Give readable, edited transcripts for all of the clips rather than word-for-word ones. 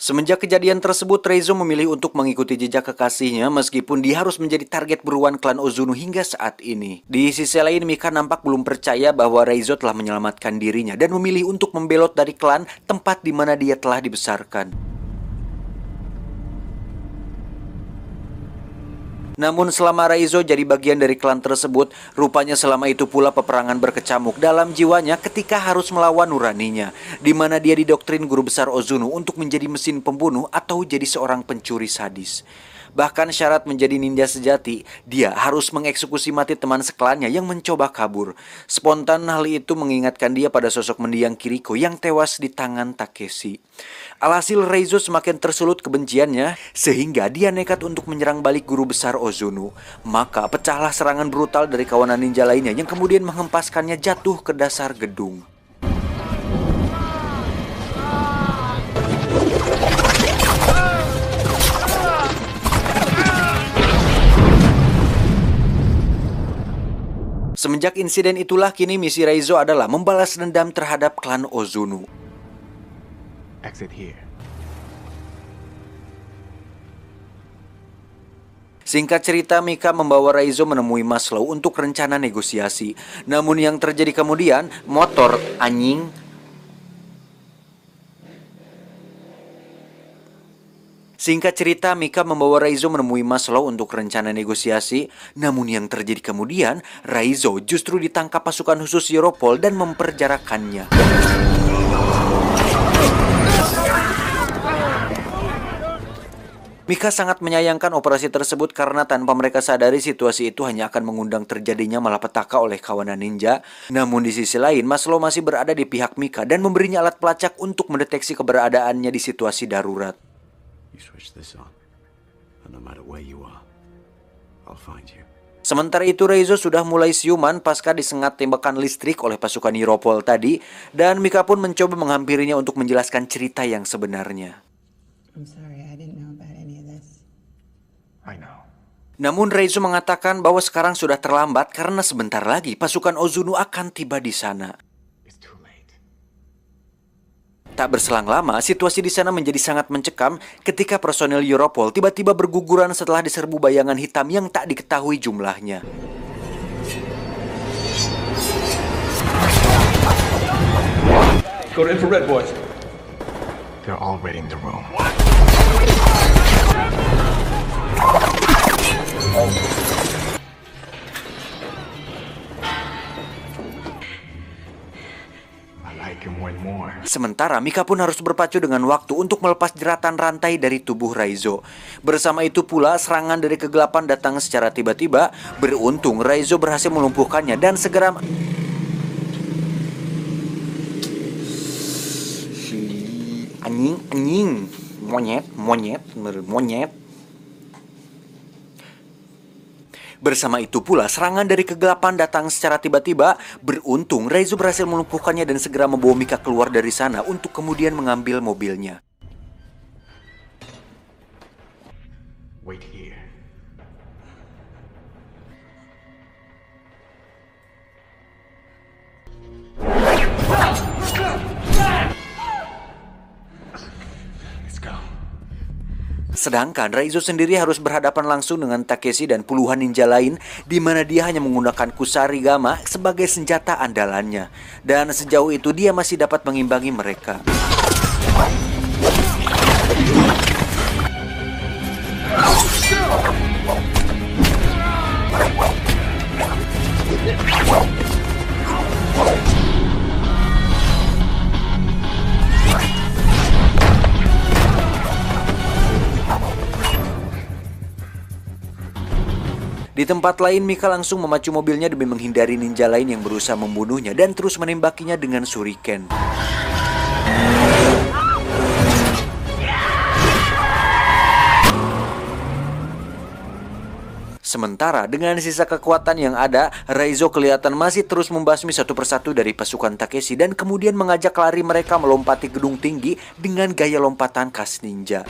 Semenjak kejadian tersebut, Reizo memilih untuk mengikuti jejak kekasihnya meskipun dia harus menjadi target buruan klan Ozunu hingga saat ini. Di sisi lain, Mika nampak belum percaya bahwa Reizo telah menyelamatkan dirinya dan memilih untuk membelot dari klan tempat di mana dia telah dibesarkan. Namun selama Reizo jadi bagian dari klan tersebut, rupanya selama itu pula peperangan berkecamuk dalam jiwanya ketika harus melawan nuraninya, di mana dia didoktrin guru besar Ozunu untuk menjadi mesin pembunuh atau jadi seorang pencuri sadis. Bahkan syarat menjadi ninja sejati, dia harus mengeksekusi mati teman seklannya yang mencoba kabur. Spontan hal itu mengingatkan dia pada sosok mendiang Kiriko yang tewas di tangan Takeshi. Alhasil Reizo semakin tersulut kebenciannya, sehingga dia nekat untuk menyerang balik guru besar Ozunu. Maka pecahlah serangan brutal dari kawanan ninja lainnya yang kemudian menghempaskannya jatuh ke dasar gedung. Semenjak insiden itulah kini misi Reizo adalah membalas dendam terhadap klan Ozunu. Exit here. Singkat cerita, Mika membawa Reizo menemui Maslow untuk rencana negosiasi. Namun yang terjadi kemudian, motor anjing. Singkat cerita, Mika membawa Reizo menemui Maslow untuk rencana negosiasi. Namun yang terjadi kemudian, Reizo justru ditangkap pasukan khusus Europol dan memperjarakannya. Mika sangat menyayangkan operasi tersebut karena tanpa mereka sadari situasi itu hanya akan mengundang terjadinya malapetaka oleh kawanan ninja. Namun di sisi lain, Maslow masih berada di pihak Mika dan memberinya alat pelacak untuk mendeteksi keberadaannya di situasi darurat. Sementara itu, Reizo sudah mulai siuman pasca disengat tembakan listrik oleh pasukan Europol tadi, dan Mika pun mencoba menghampirinya untuk menjelaskan cerita yang sebenarnya. I'm sorry, I didn't know about any of this. I know. Namun Reizo mengatakan bahwa sekarang sudah terlambat karena sebentar lagi pasukan Ozunu akan tiba di sana. It's too late. Tak berselang lama, situasi di sana menjadi sangat mencekam ketika personel Europol tiba-tiba berguguran setelah diserbu bayangan hitam yang tak diketahui jumlahnya. Go to infrared, boys. They're all raiding the room. I like him way more. Sementara Mika pun harus berpacu dengan waktu untuk melepas jeratan rantai dari tubuh Reizo. Bersama itu pula serangan dari kegelapan datang secara tiba-tiba. Beruntung Reizo berhasil melumpuhkannya dan segera anjing monyet. Bersama itu pula serangan dari kegelapan datang secara tiba-tiba. Beruntung Reizo berhasil melumpuhkannya dan segera membawa Mika keluar dari sana untuk kemudian mengambil mobilnya. Wait here. Let's go. Sedangkan Reizo sendiri harus berhadapan langsung dengan Takeshi dan puluhan ninja lain, di mana dia hanya menggunakan Kusarigama sebagai senjata andalannya. Dan sejauh itu dia masih dapat mengimbangi mereka. Di tempat lain, Mika langsung memacu mobilnya demi menghindari ninja lain yang berusaha membunuhnya dan terus menembakinya dengan shuriken. Sementara dengan sisa kekuatan yang ada, Reizo kelihatan masih terus membasmi satu persatu dari pasukan Takeshi dan kemudian mengajak lari mereka melompati gedung tinggi dengan gaya lompatan khas ninja.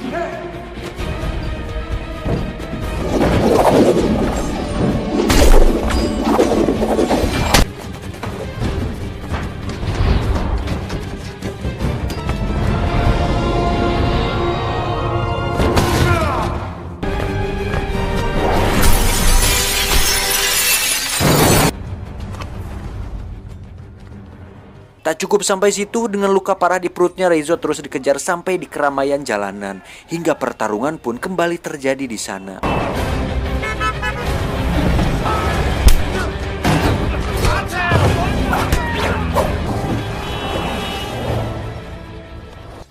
Tak cukup sampai situ, dengan luka parah di perutnya, Reizo terus dikejar sampai di keramaian jalanan. Hingga pertarungan pun kembali terjadi di sana.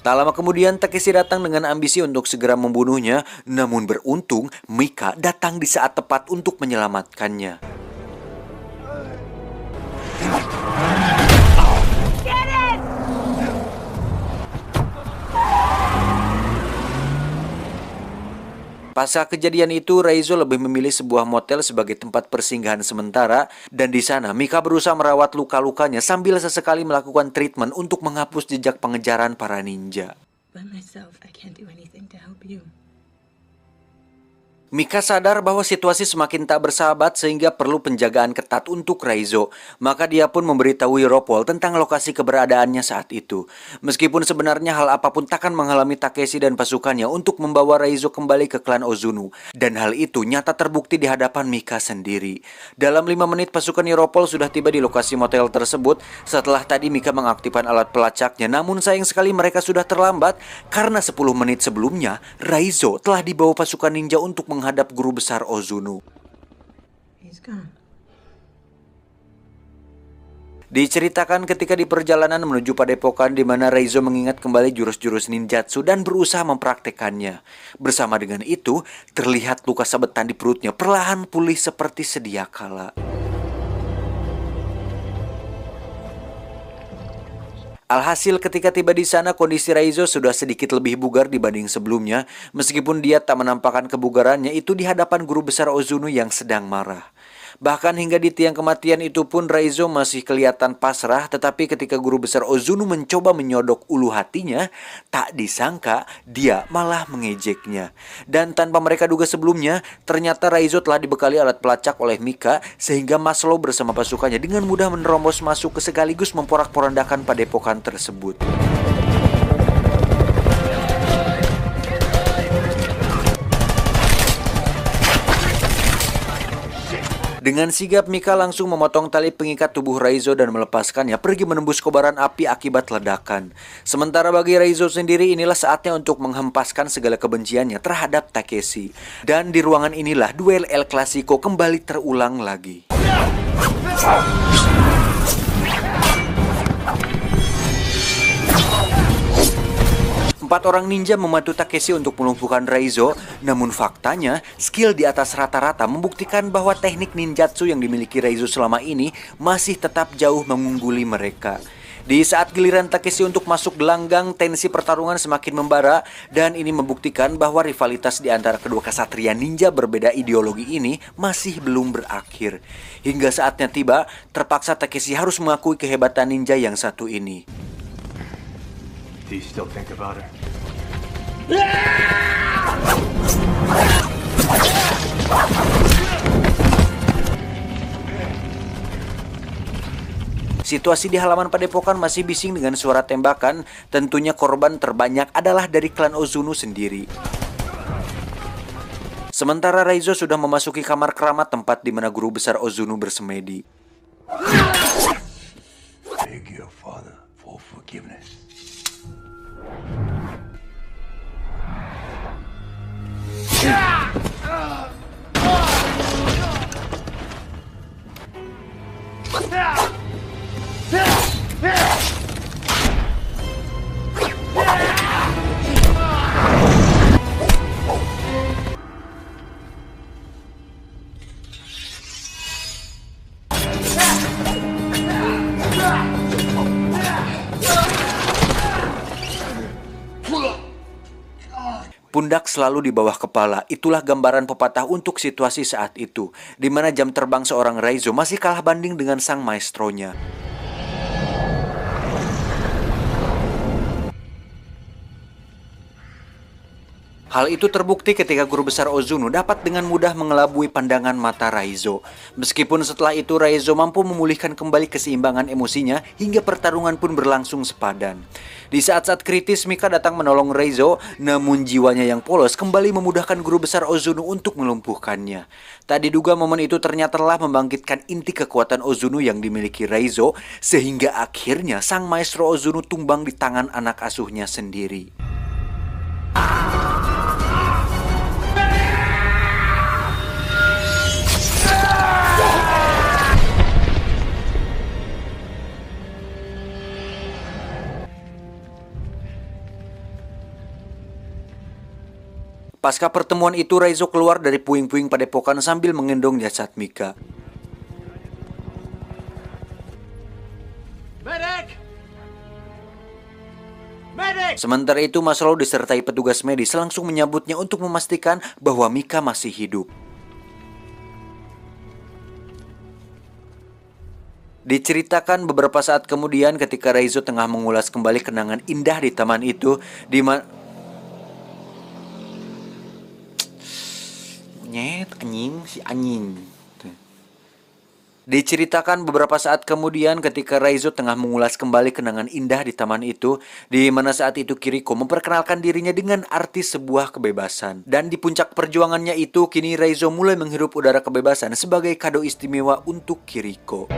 Tak lama kemudian, Takeshi datang dengan ambisi untuk segera membunuhnya. Namun beruntung, Mika datang di saat tepat untuk menyelamatkannya. Pasca kejadian itu, Reizo lebih memilih sebuah motel sebagai tempat persinggahan sementara, dan di sana Mika berusaha merawat luka-lukanya sambil sesekali melakukan treatment untuk menghapus jejak pengejaran para ninja. By myself, I can't do anything to help you. Mika sadar bahwa situasi semakin tak bersahabat sehingga perlu penjagaan ketat untuk Reizo. Maka dia pun memberitahu Europol tentang lokasi keberadaannya saat itu. Meskipun sebenarnya hal apapun takkan menghalangi Takeshi dan pasukannya untuk membawa Reizo kembali ke klan Ozunu. Dan hal itu nyata terbukti di hadapan Mika sendiri. Dalam 5 menit pasukan Europol sudah tiba di lokasi motel tersebut setelah tadi Mika mengaktifkan alat pelacaknya. Namun sayang sekali mereka sudah terlambat karena 10 menit sebelumnya Reizo telah dibawa pasukan ninja untuk menghadap guru besar Ozunu. He's gone. Diceritakan ketika di perjalanan menuju Padepokan di mana Reizo mengingat kembali jurus-jurus ninjatsu dan berusaha mempraktekannya. Bersama dengan itu, terlihat luka sabetan di perutnya perlahan pulih seperti sedia kala. Alhasil ketika tiba di sana, kondisi Reizo sudah sedikit lebih bugar dibanding sebelumnya. Meskipun dia tak menampakkan kebugarannya itu di hadapan guru besar Ozunu yang sedang marah. Bahkan hingga di tiang kematian itu pun Reizo masih kelihatan pasrah. Tetapi ketika guru besar Ozunu mencoba menyodok ulu hatinya, tak disangka dia malah mengejeknya. Dan tanpa mereka duga sebelumnya, ternyata Reizo telah dibekali alat pelacak oleh Mika, sehingga Maslow bersama pasukannya dengan mudah menerobos masuk ke sekaligus memporak-porandakan padepokan tersebut. Dengan sigap, Mika langsung memotong tali pengikat tubuh Reizo dan melepaskannya pergi menembus kobaran api akibat ledakan. Sementara bagi Reizo sendiri, inilah saatnya untuk menghempaskan segala kebenciannya terhadap Takeshi. Dan di ruangan inilah duel El Clasico kembali terulang lagi. Empat orang ninja membantu Takeshi untuk melumpuhkan Reizo, namun faktanya skill di atas rata-rata membuktikan bahwa teknik ninjatsu yang dimiliki Reizo selama ini masih tetap jauh mengungguli mereka. Di saat giliran Takeshi untuk masuk gelanggang, tensi pertarungan semakin membara, dan ini membuktikan bahwa rivalitas di antara kedua kesatria ninja berbeda ideologi ini masih belum berakhir. Hingga saatnya tiba, terpaksa Takeshi harus mengakui kehebatan ninja yang satu ini. Do you still think about her? Situasi di halaman padepokan masih bising dengan suara tembakan. Tentunya korban terbanyak adalah dari klan Ozunu sendiri. Sementara Reizo sudah memasuki kamar keramat tempat di mana guru besar Ozunu bersemedi. Beg your father for forgiveness. Pundak selalu di bawah kepala, itulah gambaran pepatah untuk situasi saat itu, di mana jam terbang seorang Reizo masih kalah banding dengan sang maestronya. Hal itu terbukti ketika guru besar Ozuno dapat dengan mudah mengelabui pandangan mata Raizo. Meskipun setelah itu Raizo mampu memulihkan kembali keseimbangan emosinya hingga pertarungan pun berlangsung sepadan. Di saat-saat kritis Mika datang menolong Raizo, namun jiwanya yang polos kembali memudahkan guru besar Ozuno untuk melumpuhkannya. Tak diduga momen itu ternyata telah membangkitkan inti kekuatan Ozuno yang dimiliki Raizo, sehingga akhirnya sang maestro Ozuno tumbang di tangan anak asuhnya sendiri. Pasca pertemuan itu, Raizo keluar dari puing-puing padepokan sambil menggendong jasad Mika. Medic! Medic! Sementara itu, Maslow disertai petugas medis langsung menyambutnya untuk memastikan bahwa Mika masih hidup. Diceritakan beberapa saat kemudian ketika Raizo tengah mengulas kembali kenangan indah di taman itu, Diceritakan beberapa saat kemudian ketika Raizo tengah mengulas kembali kenangan indah di taman itu, di mana saat itu Kiriko memperkenalkan dirinya dengan arti sebuah kebebasan. Dan di puncak perjuangannya itu, kini Raizo mulai menghirup udara kebebasan sebagai kado istimewa untuk Kiriko.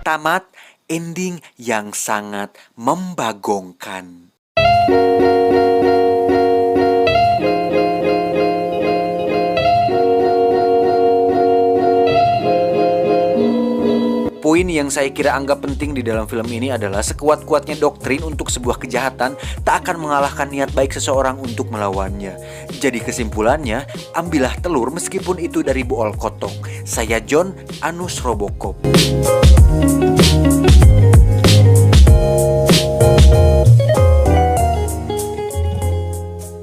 Tamat ending yang sangat membagongkan. Poin yang saya kira anggap penting di dalam film ini adalah sekuat-kuatnya doktrin untuk sebuah kejahatan tak akan mengalahkan niat baik seseorang untuk melawannya. Jadi kesimpulannya, ambillah telur meskipun itu dari buol kotong. Saya John Anus Robocop.